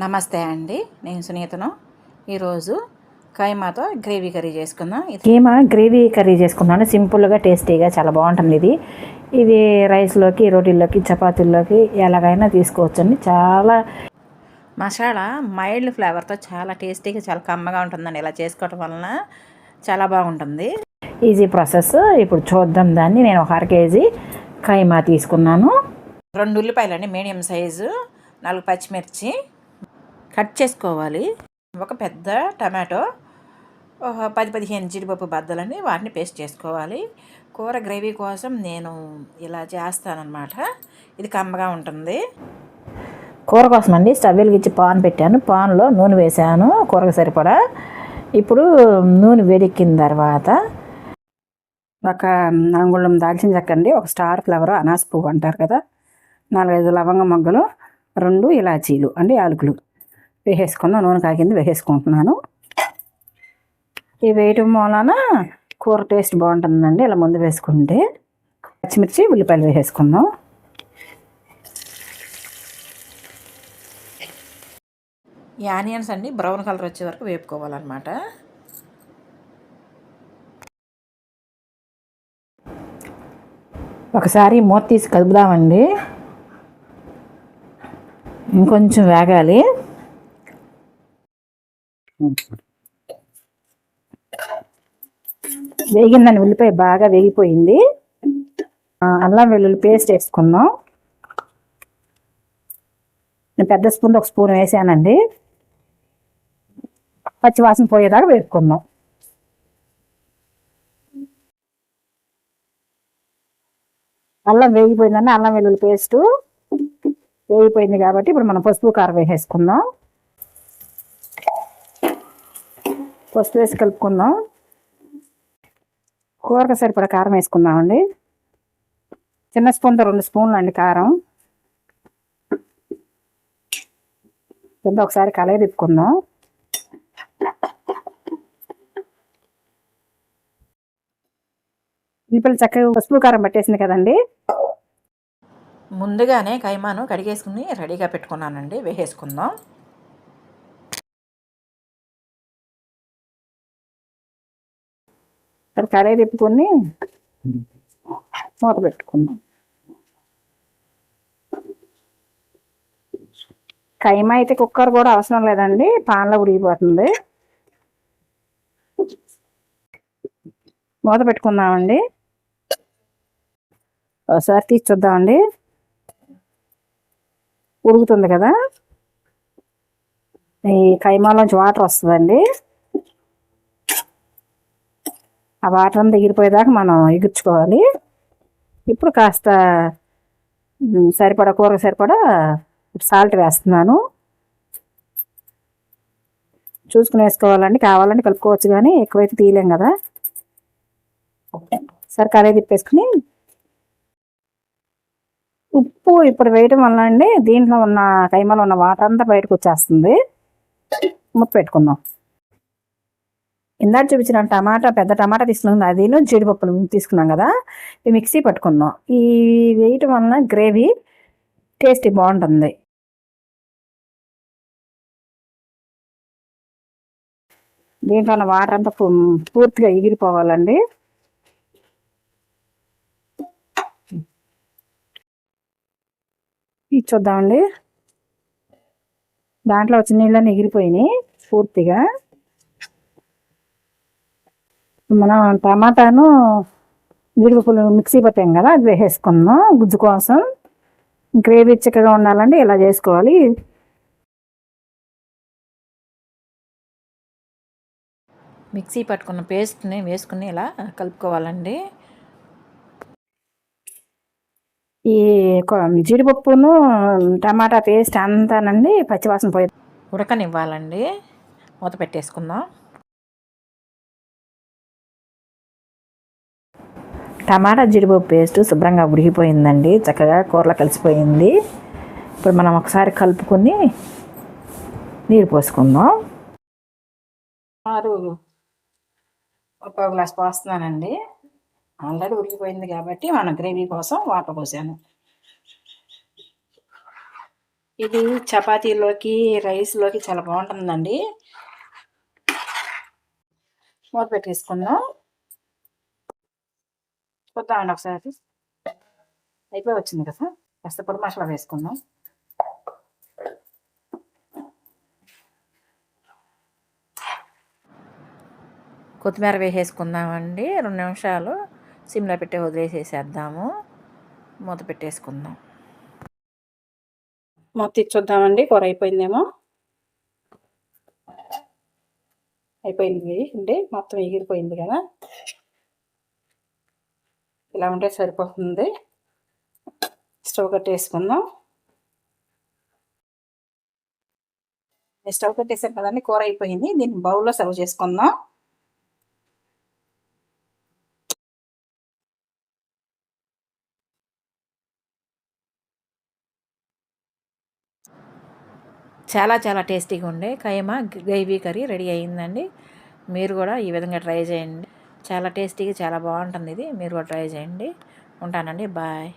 నమస్తే అండి, నేను సునీతను. ఈరోజు కైమాతో గ్రేవీ కర్రీ చేసుకుందాం. కీమా గ్రేవీ కర్రీ చేసుకున్నాను. సింపుల్గా టేస్టీగా చాలా బాగుంటుంది. ఇది రైస్లోకి, రోటీల్లోకి, చపాతీల్లోకి ఎలాగైనా తీసుకోవచ్చండి. చాలా మసాలా మైల్డ్ ఫ్లేవర్తో చాలా టేస్టీగా, చాలా కమ్మగా ఉంటుందండి. ఇలా చేసుకోవటం వలన చాలా బాగుంటుంది. Easy process. ఇప్పుడు చూద్దాం దాన్ని. నేను ఒక 1/2 కేజీ కైమా తీసుకున్నాను. 2 ఉల్లిపాయలండి, మీడియం సైజు, 4 పచ్చిమిర్చి కట్ చేసుకోవాలి. ఒక పెద్ద టమాటో, 10-15 జీడిపప్పు బద్దలని, వాటిని పేస్ట్ చేసుకోవాలి. కూర గ్రేవీ కోసం నేను ఇలా చేస్తానన్నమాట. ఇది కమ్మగా ఉంటుంది. కూర కోసం అండి స్టవ్ వెలిగించి పాన్ పెట్టాను. పాన్లో నూనె వేసాను కూరకు సరిపడా. ఇప్పుడు నూనె వేడెక్కిన తర్వాత ఒక అంగుళం దాల్చిన చెక్క అండి, ఒక స్టార్ ఫ్లవర్, అనాస పువ్వు అంటారు కదా, 4-5 లవంగ మొగ్గలు, 2 ఇలాచీలు అంటే యాలకులు వేసేసుకుందాం. నూనె కాగింది, వేసేసుకుంటున్నాను. ఇవి వేయటం వలన కూర టేస్ట్ బాగుంటుందండి. ఇలా ముందు వేసుకుంటే. పచ్చిమిర్చి, ఉల్లిపాయలు వేసేసుకుందాం. ఈ ఆనియన్స్ అండి బ్రౌన్ కలర్ వచ్చే వరకు వేపుకోవాలన్నమాట. ఒకసారి మూత తీసి కలుపుదామండి. ఇంకొంచెం వేగాలి. వేగిందని, ఉల్లిపాయ బాగా వేగిపోయింది. అల్లం వెల్లుల్లి పేస్ట్ వేసుకుందాం. నేను పెద్ద స్పూన్ 1 స్పూన్ వేసానండి. పచ్చివాసన పోయేదాకా వేసుకుందాం. అల్లం వేగిపోయిందండి. అల్లం వెల్లుల్లి పేస్ట్ వేగిపోయింది కాబట్టి ఇప్పుడు మనం పసుపు, కారం వేసేసుకుందాం. పసుపు వేసి కలుపుకుందాం. కూరకు సరిపడా కారం వేసుకుందామండి. చిన్న స్పూన్తో 2 స్పూన్లు అండి కారం. కింద ఒకసారి కలయి తిప్పుకుందాం. ఇప్పుడు చక్కగా పసుపు, కారం పట్టేసింది కదండి. ముందుగానే కైమాను కడిగేసుకుని రెడీగా పెట్టుకున్నానండి. వేసేసుకుందాం. కడాయి తిప్పుకొని మూత పెట్టుకుందాం. కైమా అయితే కుక్కర్ కూడా అవసరం లేదండి, పాన్లో ఉడికిపోతుంది. మూత పెట్టుకుందామండి. ఒకసారి తీసి చూద్దామండి. ఉడుకుతుంది కదా. ఈ కైమాలోంచి వాటర్ వస్తుందండి. ఆ వాటర్ అంతా ఎగిరిపోయేదాకా మనం ఎగుర్చుకోవాలి. ఇప్పుడు కాస్త సరిపడా, కూరకు సరిపడా సాల్ట్ వేస్తున్నాను. చూసుకుని వేసుకోవాలండి. కావాలంటే కలుపుకోవచ్చు, కానీ ఎక్కువైతే తీయలేం కదా. సరే కడాయి తిప్పేసుకుని ఉప్పు ఇప్పుడు వేయటం వల్ల అండి దీంట్లో ఉన్న కైమాలో ఉన్న వాటర్ అంతా బయటకు వచ్చేస్తుంది. ముప్ప పెట్టుకుందాం. ఇందాక చూపించిన పెద్ద టమాటా తీసుకున్నాం, అదిను జీడిపప్పులు తీసుకున్నాం కదా, ఇవి మిక్సీ పట్టుకుందాం. ఈ వేయటం వలన గ్రేవీ టేస్ట్ బాగుంటుంది. దీంట్లో ఉన్న వాటర్ అంతా పూర్తిగా ఎగిరిపోవాలండి. ఇది చూద్దామండి. దాంట్లో వచ్చిన నీళ్ళని ఎగిరిపోయినాయి పూర్తిగా. మనం టమాటాను జీడిపప్పులు మిక్సీ పట్టాం కదా, అది వేసేసుకుందాం. గుజ్జు కోసం గ్రేవీ చిక్కగా ఉండాలంటే ఇలా చేసుకోవాలి. మిక్సీ పట్టుకున్న పేస్ట్ని వేసుకుని ఇలా కలుపుకోవాలండి. ఈ జీడిపప్పును టమాటా పేస్ట్ అంతానండి పచ్చివాసన పోయి ఉడకనివ్వాలండి. మూత పెట్టేసుకుందాం. టమాటా జీడిపప్పు పేస్ట్ శుభ్రంగా ఉడికిపోయిందండి. చక్కగా కూరలో కలిసిపోయింది. ఇప్పుడు మనం ఒకసారి కలుపుకొని నీరు పోసుకుందాం. ఒక గ్లాస్ పోస్తున్నానండి. ఆల్రెడీ ఉడికిపోయింది కాబట్టి మనం గ్రేవీ కోసం వాటర్ పోసాను. ఇది చపాతీలోకి రైస్లోకి చాలా బాగుంటుందండి. మూత పెట్టేసుకుందాం. చూద్దామండి ఒకసారి. అయిపోయి వచ్చింది కదా, కాస్త పొడి మసాలా వేసుకుందాం. కొత్తిమీర వేసేసుకుందామండి. 2 నిమిషాలు సిమ్లో పెట్టి వదిలేసేసేద్దాము. మూత పెట్టేసుకుందాం. మూత తీసి చూద్దామండి, కూర అయిపోయిందేమో. అయిపోయింది అండి, మొత్తం ఎగిరిపోయింది కదా. ఇలా ఉంటే సరిపోతుంది. స్టవ్ కట్టేసుకుందాం. స్టవ్ కట్టేసాం కదండి, కూర అయిపోయింది. దీన్ని బౌల్లో సర్వ్ చేసుకుందాం. చాలా చాలా టేస్టీగా ఉండే కైమా గ్రేవీ కర్రీ రెడీ అయ్యిందండి. మీరు కూడా ఈ విధంగా ట్రై చేయండి. చాలా టేస్టీగా చాలా బాగుంటుంది ఇది. మీరు కూడా ట్రై చేయండి. ఉంటానండి, బాయ్.